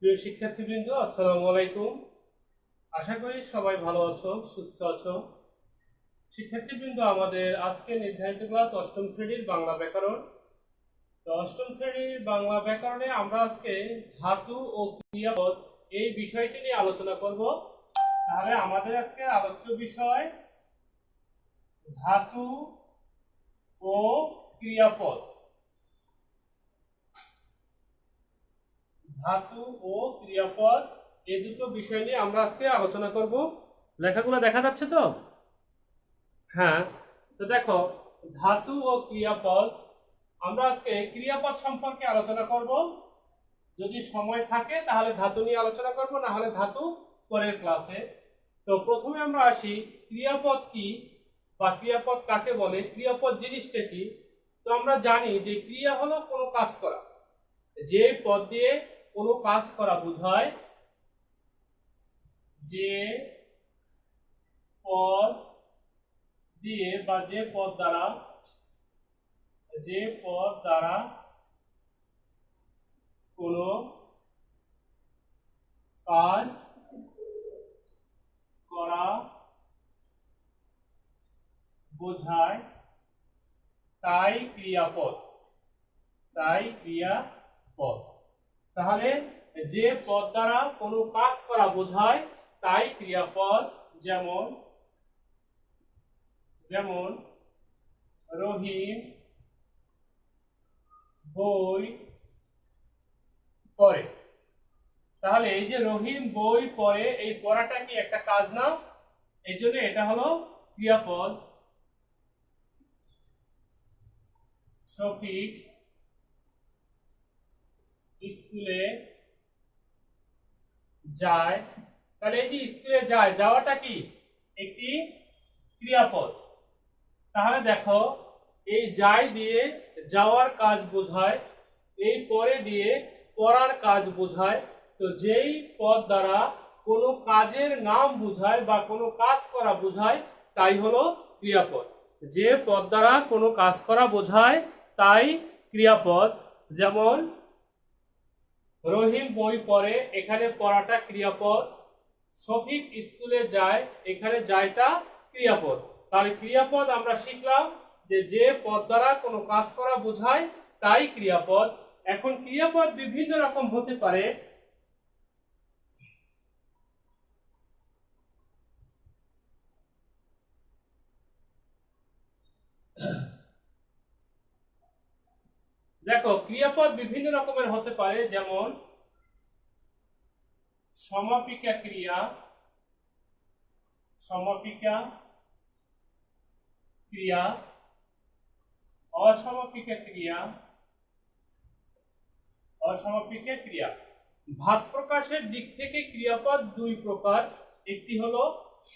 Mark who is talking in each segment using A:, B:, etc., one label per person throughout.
A: প্রিয় শিক্ষার্থীবৃন্দ, আসসালামু আলাইকুম। আশা করি সবাই ভালো আছো, সুস্থ আছো। শিক্ষার্থীবৃন্দ, আমাদের আজকে নির্ধারিত ক্লাস অষ্টম শ্রেণীর বাংলা ব্যাকরণ। তো অষ্টম শ্রেণীর বাংলা ব্যাকরণে আমরা আজকে ধাতু ও ক্রিয়াপদ এই বিষয়টি নিয়ে আলোচনা করব। তাহলে আমাদের আজকে আলোচ্য বিষয় ধাতু ও ক্রিয়াপদ। ধাতু ও ক্রিয়াপদ এই দুটো বিষয় নিয়ে আমরা আজকে আলোচনা করব। লেখাগুলো দেখা যাচ্ছে তো? হ্যাঁ। তো দেখো, ধাতু ও ক্রিয়াপদ, আমরা আজকে ক্রিয়াপদ সম্পর্কে আলোচনা করব। যদি সময় থাকে তাহলে ধাতু নিয়ে আলোচনা করব, না হলে ধাতু পরের ক্লাসে। তো প্রথমে আমরা আসি ক্রিয়াপদ কি বা ক্রিয়াপদ কাকে বলে, ক্রিয়াপদ জিনিসটা কি। তো আমরা জানি যে ক্রিয়া হলো কোনো কাজ করা, যে পদ দিয়ে কোনো কাজ করা বোঝায়, যে পদ দিয়ে বা যে পদ দ্বারা কোনো কাজ করা বোঝায় তাই ক্রিয়াপদ। তাহলে যে পদ দ্বারা কোনো কাজ করা বোঝায় তাই ক্রিয়াপদ। যেমন যেমন রহিম বই পড়ে। তাহলে এই যে রহিম বই পড়ে, এই পড়াটা কি একটা কাজ না? এই জন্য এটা হলো ক্রিয়াপদ। শফিক স্কুলে যায়। তাহলে এই যে স্কুলে যায়, যাওয়াটা কি একটি ক্রিয়াপদ। তাহলে দেখো, এই যায় দিয়ে যাওয়ার কাজ বোঝায়, এই পরে দিয়ে পড়ার কাজ বোঝায়। তো যেই পদ দ্বারা কোনো কাজের নাম বোঝায় বা কোনো কাজ করা বোঝায় তাই হলো ক্রিয়াপদ। যে পদ দ্বারা কোনো কাজ করা বোঝায় তাই ক্রিয়াপদ। যেমন রহিম বই পড়ে, এখানে পড়াটা ক্রিয়াপদ। শফিক স্কুলে যায়, এখানে যায়টা ক্রিয়াপদ। তাহলে ক্রিয়াপদ আমরা শিখলাম যে পদ দ্বারা কোনো কাজ করা বোঝায় তাই ক্রিয়াপদ। এখন ক্রিয়াপদ বিভিন্ন রকম হতে পারে। দেখো, ক্রিয়াপদ বিভিন্ন রকমের হতে পারে। যেমন সমাপিকা ক্রিয়া, অসমাপিকা ক্রিয়া। ভাব প্রকাশের দিক থেকে ক্রিয়াপদ দুই প্রকার, একটি হলো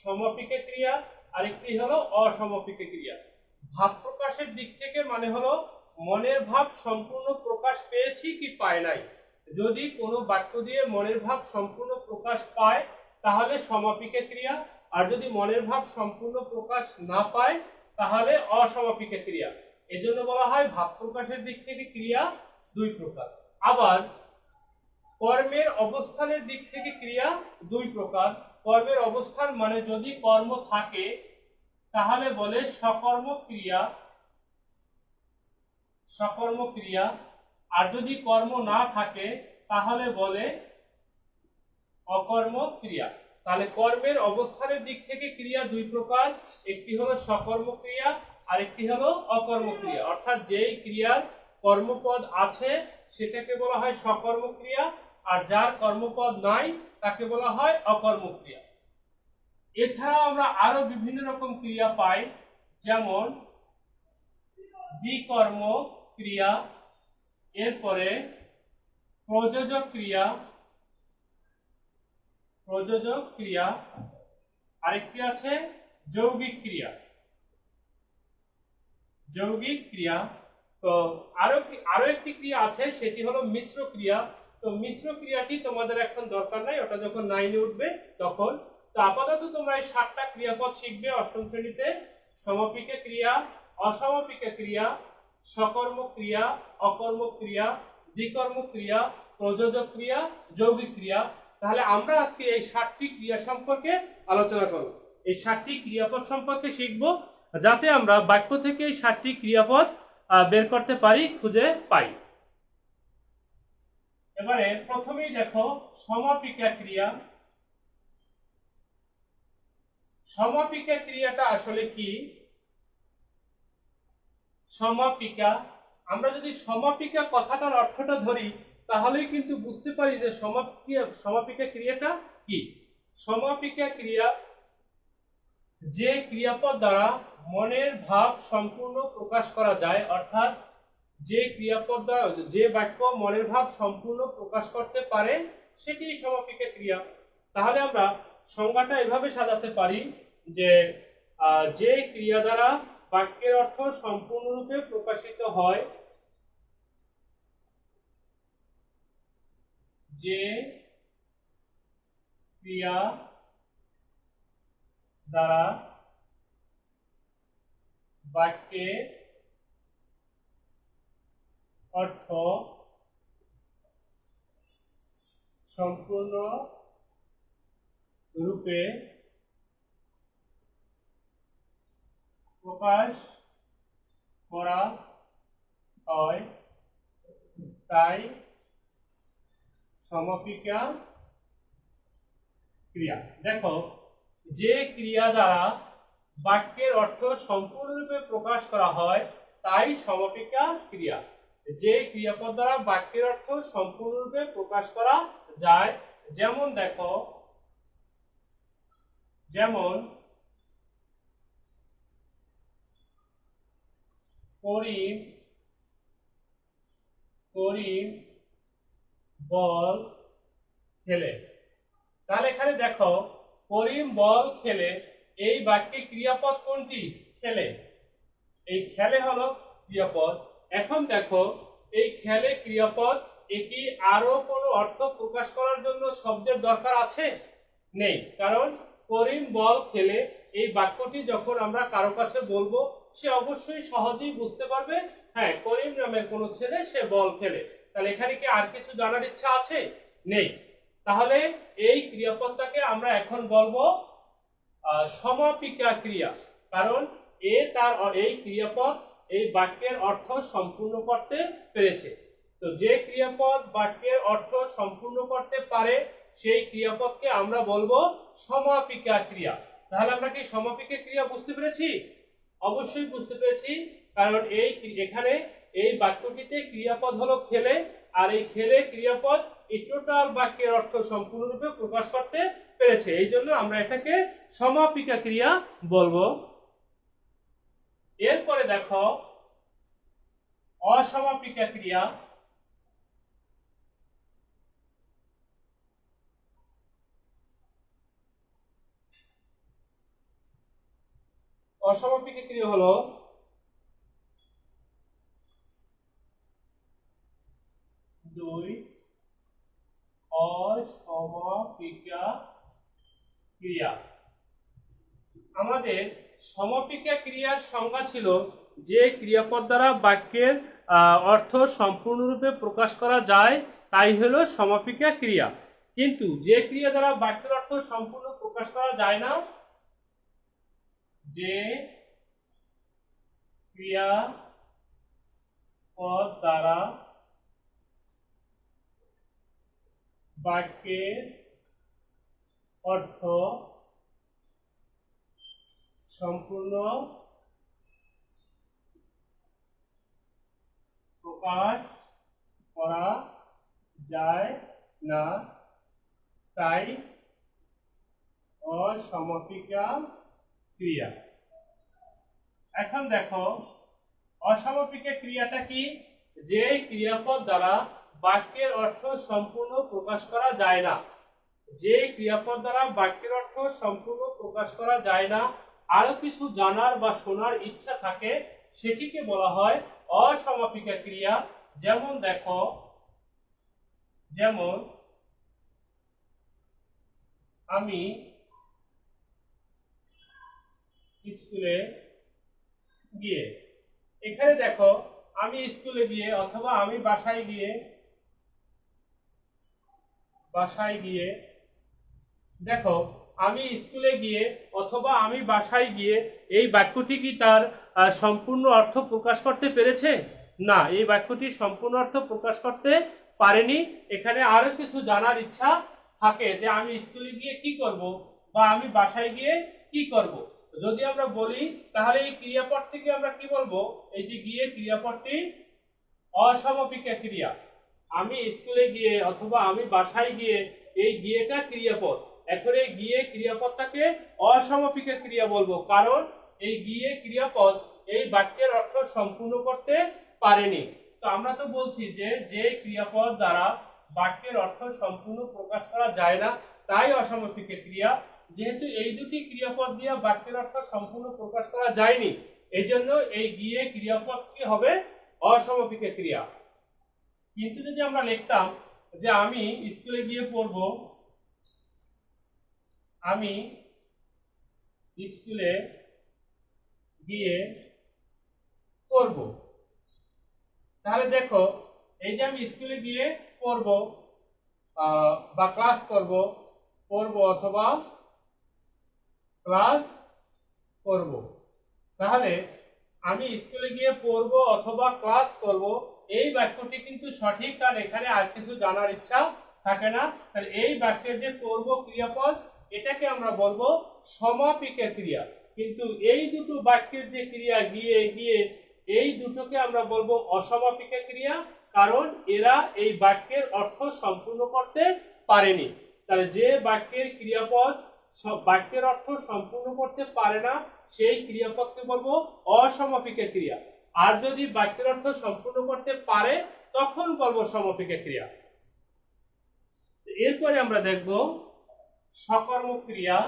A: সমাপিকা ক্রিয়া আর একটি হলো অসমাপিকা ক্রিয়া। ভাব প্রকাশের দিক থেকে মানে হলো মনের ভাব সম্পূর্ণ প্রকাশ পেয়েছি কি পায় নাই। যদি কোনো বাক্য দিয়ে মনের ভাব সম্পূর্ণ প্রকাশ পায় তাহলে সমাপিকা ক্রিয়া, আর যদি মনের ভাব সম্পূর্ণ প্রকাশ না পায় তাহলে অসমাপিকা ক্রিয়া। এজন্য বলা হয় ভাব প্রকাশের দিক থেকে ক্রিয়া দুই প্রকার। আবার কর্মের অবস্থানের দিক থেকে ক্রিয়া দুই প্রকার। কর্মের অবস্থান মানে যদি কর্ম থাকে তাহলে বলে সকর্ম ক্রিয়া, আর যদি কর্ম না থাকে তাহলে বলে অকর্ম ক্রিয়া। তাহলে কর্মের অবস্থানের দিক থেকে ক্রিয়া দুই প্রকার, একটি হলো সকর্ম ক্রিয়া আর একটি হলো অকর্ম ক্রিয়া। অর্থাৎ যেই ক্রিয়ার কর্মপদ আছে সেটাকে বলা হয় সকর্ম ক্রিয়া, আর যার কর্মপদ নাই তাকে বলা হয় অকর্ম ক্রিয়া। এছাড়াও আমরা আরো বিভিন্ন রকম ক্রিয়া পাই। যেমন বিকর্ম ক্রিয়া, এরপরে প্রযোজক ক্রিয়া, আরেকটি আছে যৌগিক ক্রিয়া। তো আরো একটি ক্রিয়া আছে, সেটি হলো মিশ্র ক্রিয়া। তো মিশ্র ক্রিয়াটি তোমাদের এখন দরকার নাই, ওটা যখন 9 এ উঠবে তখন। তো আপাতত তোমরা এই 7টা ক্রিয়াপদ শিখবে অষ্টম শ্রেণীতে। সমাপিকা ক্রিয়া, অসমাপিকা ক্রিয়া, সকর্ম ক্রিয়া, অকর্ম ক্রিয়া, দ্বিকর্ম ক্রিয়া, প্রযোজক ক্রিয়া, যৌগিক ক্রিয়া। তাহলে আমরা আজকে এই 7টি ক্রিয়া সম্পর্কে আলোচনা করব। এই 7টি ক্রিয়াপদ সম্পর্কে শিখব, যাতে আমরা বাক্য থেকে এই 7টি ক্রিয়াপদ বের করতে পারি, খুঁজে পাই। এবারে প্রথমেই দেখো সমাপিকা ক্রিয়া। সমাপিকা ক্রিয়াটা আসলে কি? সমাপিকা, আমরা যদি সমাপিকা কথাটার অর্থটা ধরি তাহলেই কিন্তু বুঝতে পারি যে সমাপিকা ক্রিয়াটা কি। সমাপিকা ক্রিয়া যে ক্রিয়াপদ দ্বারা মনের ভাব সম্পূর্ণ প্রকাশ করা যায়, অর্থাৎ যে ক্রিয়াপদ দ্বারা যে বাক্য মনের ভাব সম্পূর্ণ প্রকাশ করতে পারে সেটি সমাপিকা ক্রিয়া। তাহলে আমরা সংজ্ঞাটা এভাবে সাজাতে পারি যে যে ক্রিয়া দ্বারা বাক্যের অর্থ সম্পূর্ণরূপে প্রকাশিত হয়, যে ক্রিয়া দ্বারা বাক্যের অর্থ সম্পূর্ণ রূপে প্রকাশ করা হয়, তাই সমাপিকা ক্রিয়া। দেখো, যে ক্রিয়া দ্বারা বাক্যের অর্থ সম্পূর্ণরূপে প্রকাশ করা হয় তাই সমাপিকা ক্রিয়া। যে ক্রিয়াপদ দ্বারা বাক্যের অর্থ সম্পূর্ণরূপে প্রকাশ করা যায়, যেমন দেখো, যেমন করিম বল খেলে। তাহলে এখানে দেখো, করিম বল খেলে, এই বাক্যে ক্রিয়াপদ কোনটি? খেলে। এই খেলে হলো ক্রিয়াপদ। এখন দেখো, এই খেলে ক্রিয়াপদ, এটি আরো কোনো অর্থ প্রকাশ করার জন্য শব্দের দরকার আছে? নেই, কারণ করিম বল খেলে এই বাক্যটি যখন আমরা কারো কাছে বলবো, সে অবশ্যই সহজেই বুঝতে পারবে, হ্যাঁ, করিম নামের কোনো ছেলে সে বল খেলে। তাহলে এখানে কি আর কিছু জানার ইচ্ছা আছে? নেই। তাহলে এই ক্রিয়াপদটাকে আমরা এখন বলবো সমাপিকা ক্রিয়া, কারণ এই ক্রিয়াপদ এই বাক্যের অর্থ সম্পূর্ণ করতে পেরেছে। তো যে ক্রিয়াপদ বাক্যের অর্থ সম্পূর্ণ করতে পারে সেই ক্রিয়াপদকে আমরা বলবো সমাপিকা ক্রিয়া। তাহলে আমরা কি সমাপিকা ক্রিয়া বুঝতে পেরেছি? অবশ্যই বুঝতে পেরেছি, কারণ এখানে এই বাক্যটিতে ক্রিয়াপদ হলো খেলে, আর এই খেলে ক্রিয়াপদ এই টোটাল বাক্যের অর্থ সম্পূর্ণরূপে প্রকাশ করতে পেরেছে, এই জন্য আমরা এটাকে সমাপিকা ক্রিয়া বলবো। এরপরে দেখো অসমাপিকা ক্রিয়া। অসমাপিকা ক্রিয়া হলো দুই অসমাপিকা ক্রিয়া। আমাদের সমাপিকা ক্রিয়ার সংজ্ঞা ছিল যে ক্রিয়াপদ দ্বারা বাক্যের অর্থ সম্পূর্ণরূপে প্রকাশ করা যায় তাই হলো সমাপিকা ক্রিয়া। কিন্তু যে ক্রিয়া দ্বারা বাক্যের অর্থ সম্পূর্ণ প্রকাশ করা যায় না, যে ক্রিয়াপদ দ্বারা বাক্যের অর্থ সম্পূর্ণ প্রকাশ করা যায় না, তাই অসমাপিকা ক্রিয়া। এখন দেখো, অসমাপিকা ক্রিয়াটা কি? যে ক্রিয়াপদ দ্বারা বাক্যের অর্থ সম্পূর্ণ প্রকাশ করা যায় না। যে ক্রিয়াপদ দ্বারা বাক্যের অর্থ সম্পূর্ণ প্রকাশ করা যায় না, আরো কিছু জানার বা শোনার ইচ্ছা থাকে, সেটিকে বলা হয় অসমাপিকা ক্রিয়া। যেমন দেখো, যেমন আমি স্কুলে গিয়ে। এখানে দেখো, আমি স্কুলে গিয়ে অথবা আমি বাসায় গিয়ে বাসায় গিয়ে, দেখো আমি স্কুলে গিয়ে অথবা আমি বাসায় গিয়ে, এই বাক্যটি কি তার সম্পূর্ণ অর্থ প্রকাশ করতে পেরেছে? না, এই বাক্যটি সম্পূর্ণ অর্থ প্রকাশ করতে পারেনি। এখানে আরো কিছু জানার ইচ্ছা থাকে যে আমি স্কুলে গিয়ে কি করব বা আমি বাসায় গিয়ে কি করব। যদি আমরা বলি তাহলে এই ক্রিয়াপদটিকে আমরা কি বলবো? এই যে গিয়ে ক্রিয়াপদটি অসমাপিকা ক্রিয়া। আমি স্কুলে গিয়ে অথবা আমি বাসায় গিয়ে, এই গিয়েটা ক্রিয়াপদ। এখন এই গিয়ে ক্রিয়াপদটাকে অসমাপিকা ক্রিয়া বলবো, কারণ এই গিয়ে ক্রিয়াপদ এই বাক্যের অর্থ সম্পূর্ণ করতে পারেনি। তো আমরা তো বলছি যে যে ক্রিয়াপদ দ্বারা বাক্যের অর্থ সম্পূর্ণ প্রকাশ করা যায় না তাই অসমাপিকা ক্রিয়া। যেহেতু এই দুটি ক্রিয়াপদ দিয়ে বাক্যের অর্থ সম্পূর্ণ প্রকাশ করা যায়নি, এই জন্য এই গিয়ে ক্রিয়াপদ কি হবে? অসমাপিকা ক্রিয়া। কিন্তু যদি আমরা লিখতাম যে আমি স্কুলে গিয়ে পড়ব, আমি স্কুলে গিয়ে পড়ব, তাহলে দেখো এই যে আমি স্কুলে গিয়ে পড়ব বা ক্লাস করব, পড়ব অথবা ক্লাস করব, তাহলে আমি স্কুলে গিয়ে পড়ব অথবা ক্লাস করব, এই বাক্যটি কিন্তু সঠিক, কারণ এখানে আর কিছু জানার ইচ্ছা থাকে না। তাহলে এই বাক্যের যে করব ক্রিয়াপদ, এটাকে আমরা বলবো সমাপিকা ক্রিয়া। কিন্তু এই দুটো বাক্যের যে ক্রিয়া গিয়ে গিয়ে, এই দুটোকে আমরা বলবো অসমাপিকা ক্রিয়া, কারণ এরা এই বাক্যের অর্থ সম্পূর্ণ করতে পারেনি। তাহলে যে বাক্যের ক্রিয়াপদ বাক্যের অর্থ সম্পূর্ণ করতে পারে না, সেই ক্রিয়াপদকে বলবো অসমাপিকা ক্রিয়া। আর যদি বাক্যের অর্থ সম্পূর্ণ করতে পারে তখন বলবো সমাপিকা ক্রিয়া। এরপরে আমরা দেখব সকর্ম ক্রিয়া।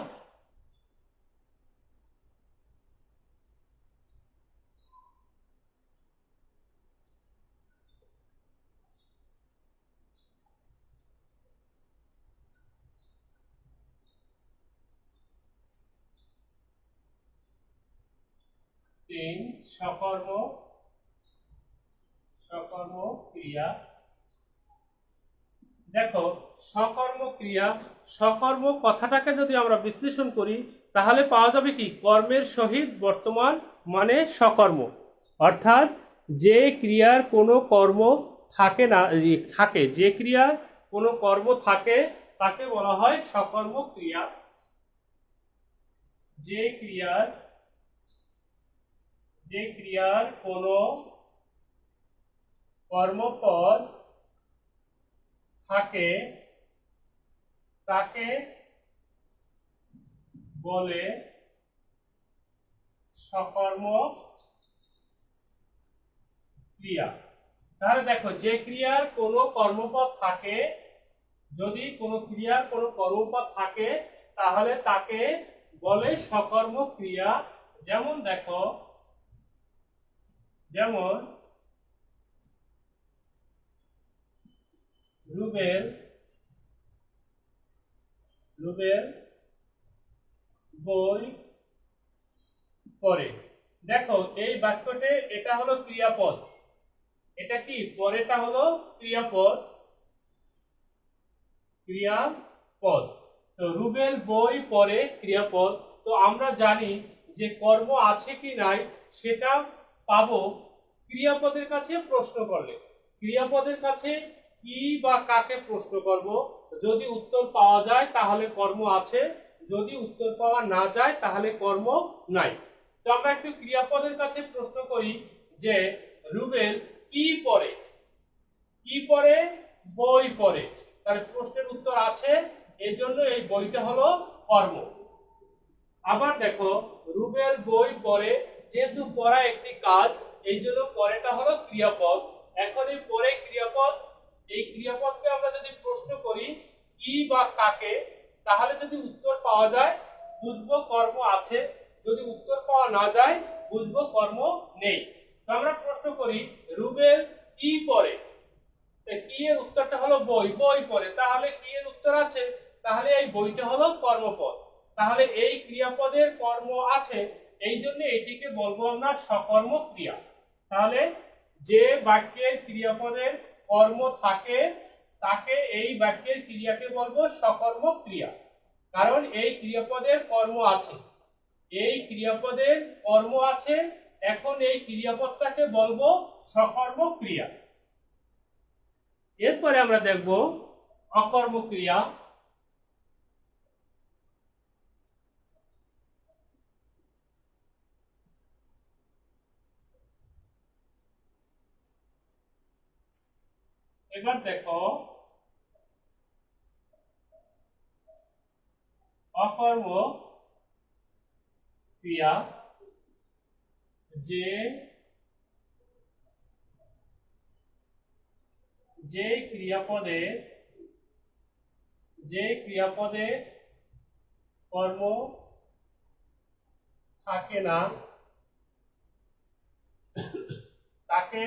A: সকর্ম সকর্ম ক্রিয়া। দেখো সকর্ম ক্রিয়া, সকর্ম কথাটাকে যদি আমরা বিশ্লেষণ করি তাহলে পাওয়া যাবে কি? কর্মের সহিত বর্তমান মানে সকর্ম, অর্থাৎ যে ক্রিয়ার কোনো কর্ম থাকে না, থাকে, যে ক্রিয়ার কোনো কর্ম থাকে তাকে বলা হয় সকর্ম ক্রিয়া। যে ক্রিয়ার কোনো কর্মপদ থাকে তাকে বলে সকর্ম ক্রিয়া। তাহলে দেখো যে ক্রিয়ার কোনো কর্মপদ থাকে, যদি কোনো ক্রিয়ার কোনো কর্মপদ থাকে তাহলে তাকে বলে সকর্ম ক্রিয়া। যেমন দেখো, যেমন রুবেল বই পড়ে। দেখো এই বাক্যতে এটা হলো ক্রিয়াপদ, এটা কি? পরেটা হলো ক্রিয়াপদ। তো রুবেল বই পড়ে ক্রিয়াপদ। তো আমরা জানি যে কর্ম আছে কি নাই সেটা পাবো ক্রিয়াপদের কাছে প্রশ্ন করলে। ক্রিয়াপদের কাছে কি বা কাকে প্রশ্ন করব, যদি উত্তর পাওয়া যায় তাহলে কর্ম আছে, যদি উত্তর পাওয়া না যায় তাহলে কর্ম নাই। তো আমরা একটু ক্রিয়াপদের কাছে প্রশ্ন করি যে রুবেল কি পড়ে? কি পড়ে? বই পড়ে। তাহলে প্রশ্নের উত্তর আছে, এই জন্য এই বইটা হলো কর্ম। আবার দেখো রুবেল বই পড়ে, যেহেতু পড়া একটি কাজ এই জন্য পরেটা হলো ক্রিয়াপদ। এখন এই পরে ক্রিয়াপদ, এই ক্রিয়াপদকে আমরা যদি প্রশ্ন করি কি বা কাকে, তাহলে যদি উত্তর পাওয়া যায় বুঝবো কর্ম আছে, যদি উত্তর পাওয়া না যায় বুঝবো কর্ম নেই। তো আমরা প্রশ্ন করি রুবেল কি পড়ে, কি এর উত্তরটা হলো বই, বই পড়ে, তাহলে কি এর উত্তর আছে, তাহলে এই বইটা হলো কর্মপদ। তাহলে এই ক্রিয়াপদের কর্ম আছে, এই জন্য এটিকে বলবো আমরা সকর্ম ক্রিয়া। তাহলে যে বাক্যের ক্রিয়াপদের কর্ম থাকে তাকে এই বাক্যের ক্রিয়াকে বলবো সকর্মক ক্রিয়া, কারণ এই ক্রিয়াপদের কর্ম আছে, এই ক্রিয়াপদের কর্ম আছে। এখন এই ক্রিয়াপদটাকে বলবো সকর্মক ক্রিয়া। এরপরে আমরা দেখব অকর্মক ক্রিয়া। এবার দেখো অকর্মক ক্রিয়া যে ক্রিয়াপদে কর্ম থাকে না তাকে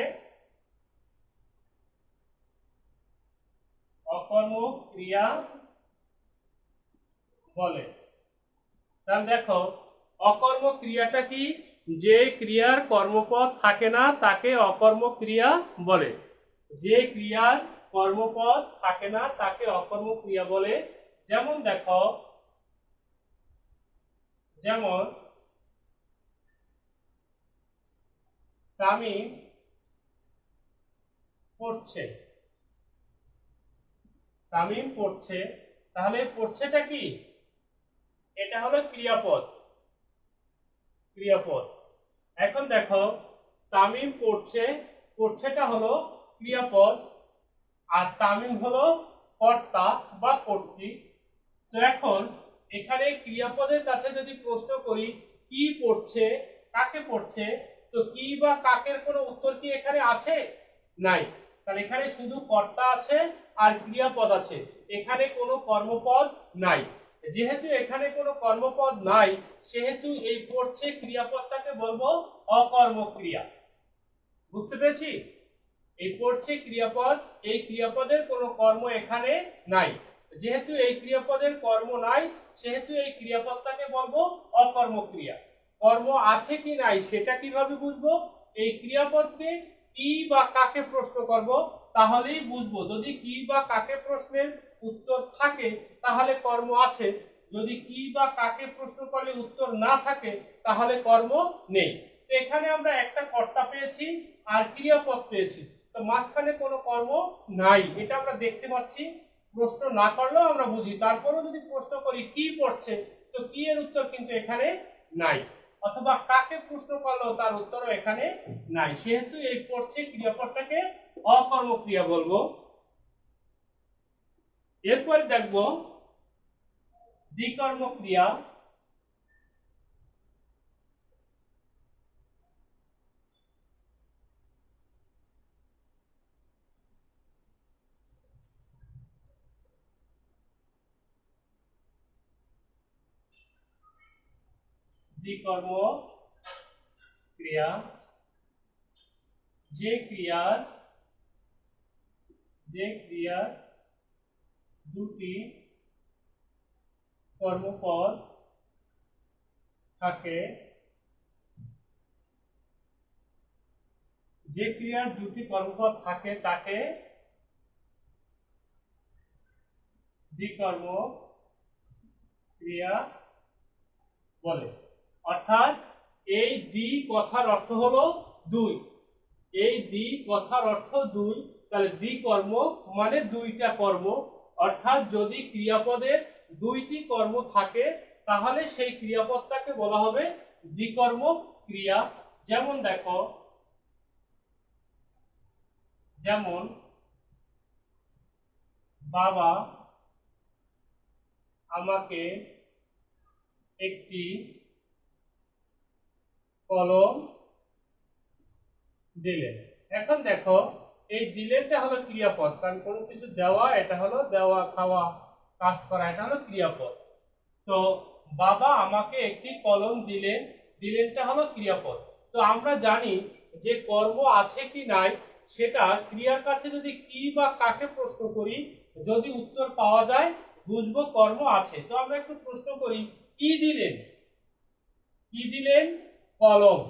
A: অকর্মক ক্রিয়া বলে। তাহলে দেখো অকর্মক ক্রিয়াটা কি? যে ক্রিয়ার কর্মপদ থাকে না তাকে অকর্মক ক্রিয়া বলে। যে ক্রিয়ার কর্মপদ থাকে না তাকে অকর্মক ক্রিয়া বলে। যেমন দেখো, যেমন তামিম পড়ছে, তামিম পড়ছে, তাহলে পড়ছেটা কি? এটা হলো ক্রিয়াপদ, ক্রিয়াপদ। এখন দেখো তামিম পড়ছে, পড়ছেটা হলো ক্রিয়াপদ, আর তামিম হলো কর্তা বা কর্তৃ। তো এখন এখানে ক্রিয়াপদের কাছে যদি প্রশ্ন করি কি পড়ছে, কাকে পড়ছে, তো কি বা কাকের কোনো উত্তর কি এখানে আছে? নাই। তাহলে এখানে শুধু কর্তা আছে আর ক্রিয়াপদ আছে, এখানে কোনো কর্মপদ নাই। যেহেতু এখানে কোনো কর্মপদ নাই, সেহেতু এই পড়ছে ক্রিয়াপদটাকে বলবো অকর্মক ক্রিয়া। বুঝতে পেরেছি? এই পড়ছে ক্রিয়াপদ, এই ক্রিয়াপদের কোনো কর্ম এখানে নাই। যেহেতু এই ক্রিয়াপদের কর্ম নাই, সেহেতু এই ক্রিয়াপদটাকে বলবো অকর্মক ক্রিয়া। কর্ম আছে কি নাই সেটা কিভাবে বুঝবো? এই ক্রিয়াপদকে কি বা কাকে প্রশ্ন করব তাহলেই বুঝবো। যদি কি বা কাকে প্রশ্নের উত্তর থাকে তাহলে কর্ম আছে, যদি কি বা কাকে প্রশ্ন করলে উত্তর না থাকে তাহলে কর্ম নেই। তো এখানে আমরা একটা কর্তা পেয়েছি আর ক্রিয়াপদ পেয়েছি, তো মাঝখানে কোনো কর্ম নাই, এটা আমরা দেখতে পাচ্ছি। প্রশ্ন না করলেও আমরা বুঝি। তারপরেও যদি প্রশ্ন করি কি পড়ছে, তো কি এর উত্তর কিন্তু এখানে নাই, অথবা কাকে প্রশ্ন করলেও তার উত্তরও এখানে নাই। সেহেতু এই পড়ছে ক্রিয়াপদটাকে অকর্মক ক্রিয়া বলবো। এরপরে দেখবো দ্বিকর্মক ক্রিয়া। দ্বিকর্মক ক্রিয়া যে ক্রিয়ার দুটি কর্মপদ থাকে, যে ক্রিয়ার দুটি কর্মপদ থাকে তাকে দ্বিকর্মক ক্রিয়া বলে। অর্থাৎ এই দ্বি কথার অর্থ হলো দুই, এই দ্বি কথার অর্থ দুই। তাহলে দ্বিকর্মক মানে দুইটা কর্ম, অর্থাৎ যদি ক্রিয়াপদের দুইটি কর্ম থাকে তাহলে সেই ক্রিয়াপদটাকে বলা হবে দ্বিকর্মক ক্রিয়া। যেমন দেখো, যেমন বাবা আমাকে একটি কলম দিলেন। এখন দেখো এই দিলেনটা হলো ক্রিয়াপদ, কারণ কোনো কিছু দেওয়া, এটা হলো দেওয়া, খাওয়া, কাজ করা, এটা হলো ক্রিয়াপদ। তো বাবা আমাকে একটি কলম দিলেন, দিলেনটা হলো ক্রিয়াপদ। তো আমরা জানি যে কর্ম আছে কি নাই সেটা ক্রিয়ার কাছে যদি কি বা কাকে প্রশ্ন করি, যদি উত্তর পাওয়া যায় বুঝবো কর্ম আছে। তো আমরা একটু প্রশ্ন করি কি দিলেন, কি দিলেন? কলম।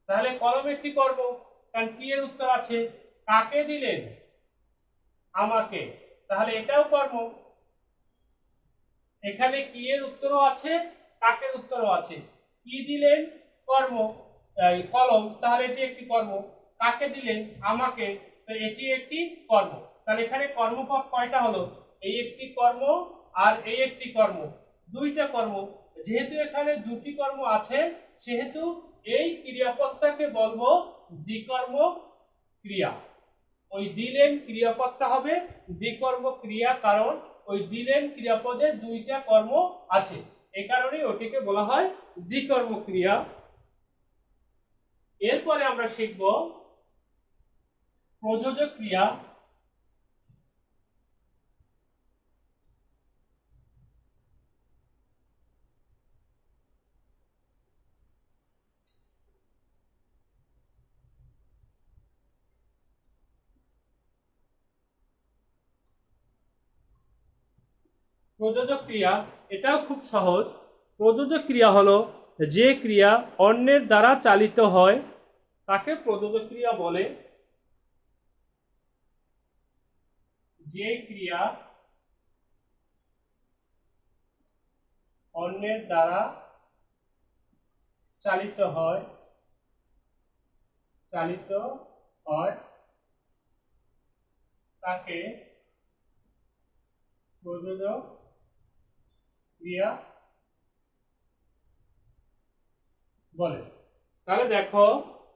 A: তাহলে কলম একটি কর্ম, কারণ কি এর উত্তর আছে। কাকে দিলেন? আমাকে, তাহলে এটাও কর্ম। এখানে কি এর উত্তরও আছে, কাকের উত্তরও আছে। কি দিলেন, কর্ম, কলম, তাহলে এটি একটি কর্ম। কাকে দিলেন, আমাকে, তো এটি একটি কর্ম। তাহলে এখানে কর্মপদ কয়টা হলো, এই একটি কর্ম আর এই একটি কর্ম, দুইটা কর্ম। যেহেতু এখানে দুটি কর্ম আছে সেহেতু এই ক্রিয়াপদটাকে বলবো দ্বিকর্ম ক্রিয়া। ওই দিলেন ক্রিয়াপদটা হবে দ্বিকর্ম ক্রিয়া, কারণ ওই দিলেন ক্রিয়াপদে দুইটা কর্ম আছে, এই কারণেই ওটিকে বলা হয় দ্বিকর্ম ক্রিয়া। এরপরে আমরা শিখব প্রযোজক ক্রিয়া। প্রযোজক ক্রিয়া এটাও খুব সহজ। প্রযোজক ক্রিয়া হলো যে ক্রিয়া অন্যের দ্বারা চালিত হয় তাকে প্রযোজক ক্রিয়া বলে। যে ক্রিয়া অন্যের দ্বারা চালিত হয় তাকে প্রযোজক ক্রিয়া বলে। তাহলে দেখো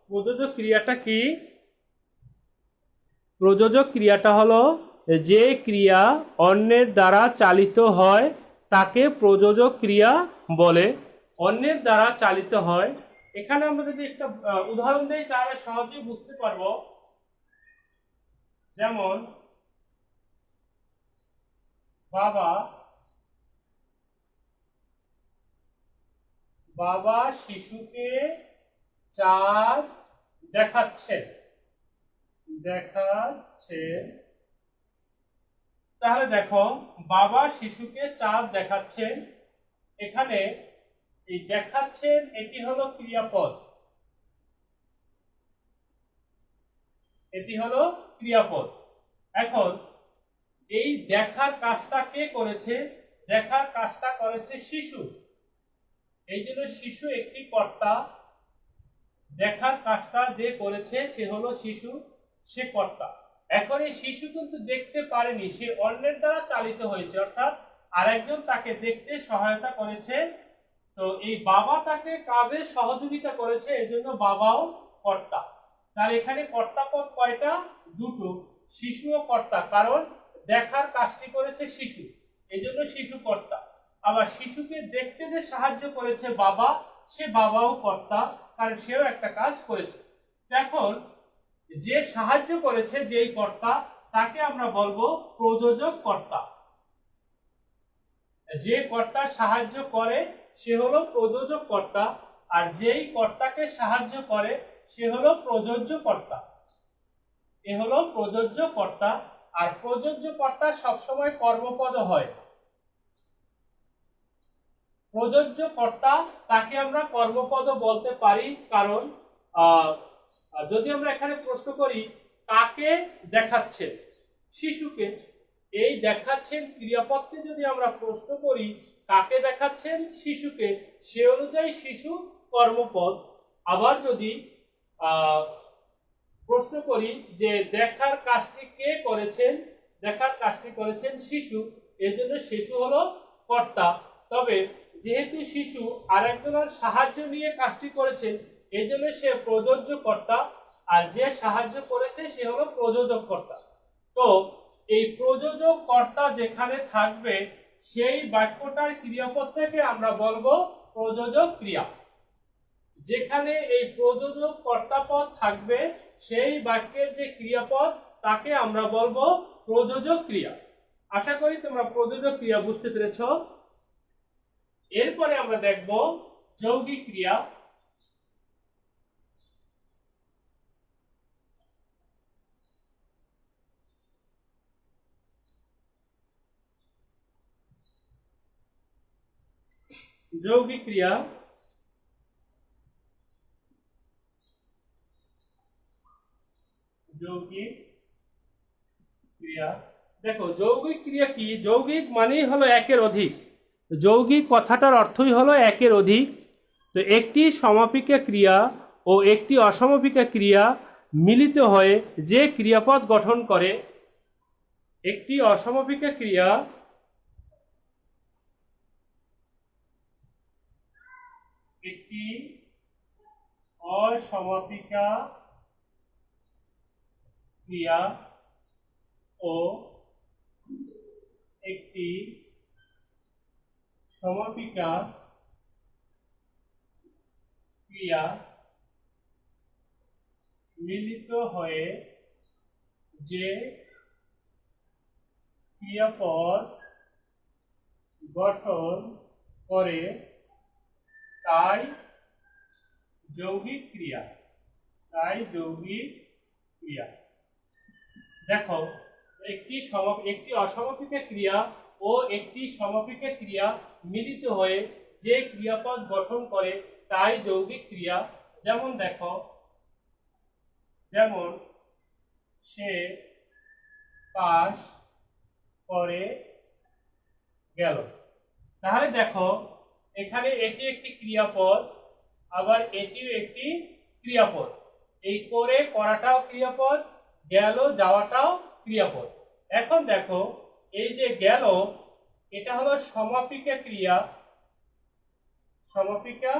A: প্রযোজক ক্রিয়াটা কি। প্রযোজক ক্রিয়াটা হলো যে ক্রিয়া অন্যের দ্বারা চালিত হয় তাকে প্রযোজক ক্রিয়া বলে। অন্যের দ্বারা চালিত হয়, এখানে আমরা যদি একটা উদাহরণ দিই তাহলে সহজেই বুঝতে পারবো। যেমন বাবা বাবা শিশুকে চাঁদ দেখাচ্ছে। তাহলে দেখো বাবা শিশুকে চাঁদ দেখাচ্ছেন, এখানে এই দেখাচ্ছেন এটি হলো ক্রিয়াপদ, এখন এই দেখার কাজটা কে করেছে, দেখার কাজটা করেছে শিশু, এই জন্য শিশু একটি কর্তা। দেখার কাজটা যে করেছে সে হলো শিশু, সে কর্তা। এখন এই শিশু কিন্তু দেখতে পারেনি, সে অন্যের দ্বারা চালিত হয়েছে, অর্থাৎ আরেকজন তাকে দেখতে সহায়তা করেছে। তো এই বাবা তাকে কাজে সহযোগিতা করেছে, এজন্য বাবাও কর্তা। তাহলে এখানে কর্তা পদ কয়টা, দুটো, শিশু ও কর্তা, কারণ দেখার কাজটি করেছে শিশু, এজন্য শিশু কর্তা। আবার শিশুকে দেখতে যে সাহায্য করেছে বাবা, সে বাবাও কর্তা, কারণ সেও একটা কাজ করেছে। এখন যে সাহায্য করেছে যেই কর্তা তাকে আমরা বলবো প্রযোজক কর্তা। যে কর্তা সাহায্য করে সে হলো প্রযোজক কর্তা, আর যেই কর্তাকে সাহায্য করে সে হলো প্রযোজ্য কর্তা। এ হলো প্রযোজ্য কর্তা, আর প্রযোজ্য কর্তা সবসময় কর্মপদ হয়। প্রযোজ্য কর্তা তাকে আমরা কর্মপদ বলতে পারি, কারণ যদি আমরা এখানে প্রশ্ন করি কাকে দেখাচ্ছেন, শিশুকে, এই দেখাচ্ছেন ক্রিয়াপদকে যদি আমরা প্রশ্ন করি কাকে দেখাচ্ছেন, শিশুকে, সে অনুযায়ী শিশু কর্মপদ। আবার যদি প্রশ্ন করি যে দেখার কাজটি কে করেছেন, দেখার কাজটি করেছেন শিশু, এর জন্য শিশু হলো কর্তা। তবে যেহেতু শিশু আরেকজনের সাহায্য নিয়ে কাজটি করেছে এই জন্য সে প্রযোজ্য কর্তা, আর যে সাহায্য করেছে সে হলো প্রযোজক কর্তা। তো এই প্রযোজক কর্তা যেখানে থাকবে সেই বাক্যটার ক্রিয়াপদটাকে আমরা বলবো প্রযোজক ক্রিয়া। যেখানে এই প্রযোজক কর্তাপদ থাকবে সেই বাক্যের যে ক্রিয়াপদ তাকে আমরা বলবো প্রযোজক ক্রিয়া। আশা করি তোমরা প্রযোজক ক্রিয়া বুঝতে পেরেছো। এরপরে আমরা দেখব যৌগিক ক্রিয়া। যৌগিক ক্রিয়া যৌগিক ক্রিয়া। দেখো যৌগিক ক্রিয়া কি? যৌগিক মানেই হলো একের অধিক। যৌগিক কথাটার অর্থই হলো একের অধিক। তো একটি সমাপিকা ক্রিয়া ও একটি অসমাপিকা ক্রিয়া মিলিত হয়ে যে ক্রিয়াপদ গঠন করে, একটি অসমাপিকা ক্রিয়া একটি অসমাপিকা ক্রিয়া ও একটি সমাপিকা ক্রিয়া মিলিত হয়ে যে ক্রিয়াপদ গঠন করে তাই যৌগিক ক্রিয়া। তাই যৌগিক ক্রিয়া। দেখো একটি অসমাপিকা ক্রিয়া ও একটি সমাপিকা ক্রিয়া মিলিত হয়ে যে ক্রিয়াপদ গঠন করে তাই যৌগিক ক্রিয়া। যেমন দেখো, যেমন সে পাস করে গেল। তাহলে দেখো এখানে এটি একটি ক্রিয়াপদ, আবার এটিও একটি ক্রিয়াপদ। এই করে করাটাও ক্রিয়াপদ, গেল যাওয়াটাও ক্রিয়াপদ। এখন দেখো এই যে গেল, এটা হলো সমাপিকা ক্রিয়া। সমাপিকা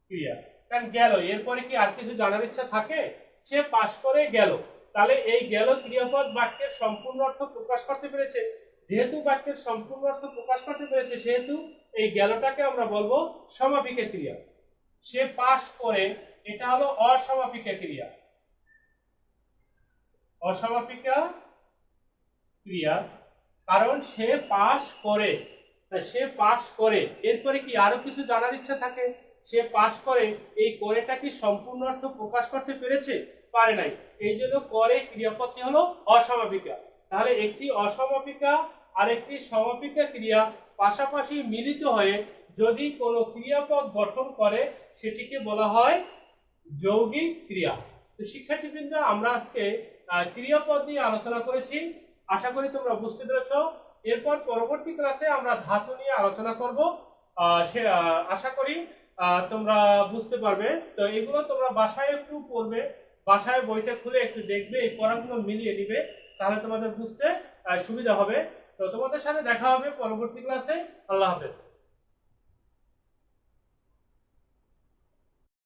A: ক্রিয়া কারণ গেল, এরপরে কি আর কিছু জানার ইচ্ছা থাকে? সে পাস করে গেল, তাহলে এই গেল ক্রিয়াপদ বাক্যের সম্পূর্ণ অর্থ প্রকাশ করতে পেরেছে। যেহেতু বাক্যের সম্পূর্ণ অর্থ প্রকাশ করতে পেরেছে, সেহেতু এই গেলটাকে আমরা বলবো সমাপিকা ক্রিয়া। সে পাস করে, এটা হলো অসমাপিকা ক্রিয়া। অসমাপিকা ক্রিয়া কারণ সে পাস করে, সে পাস করে এরপরে কি আরো কিছু জানার ইচ্ছা থাকে? সে পাস করে, এই করেটা কি সম্পূর্ণ অর্থ প্রকাশ করতে পেরেছে? পারে নাই। এই জন্য করে ক্রিয়াপদটি হলো অসমাপিকা। তাহলে একটি অসমাপিকা আর একটি সমাপিকা ক্রিয়া পাশাপাশি মিলিত হয়ে যদি কোনো ক্রিয়াপদ গঠন করে সেটিকে বলা হয় যৌগিক ক্রিয়া। তো শিক্ষার্থীবৃন্দ, আমরা আজকে ক্রিয়াপদ নিয়ে আলোচনা করেছি। আশা করি তোমরা বুঝতে পেরেছো। এরপর পরবর্তী ক্লাসে আমরা ধাতু নিয়ে আলোচনা করব। আশা করি তোমরা বুঝতে পারবে। তো এগুলো তোমরা বাসায় একটু পড়বে, বাসায় বইটা খুলে একটু দেখবে, এই পড়াগুলো মিলিয়ে নিবে, তাহলে তোমাদের বুঝতে সুবিধা হবে। তো তোমাদের সাথে দেখা হবে পরবর্তী ক্লাসে। আল্লাহ হাফেজ।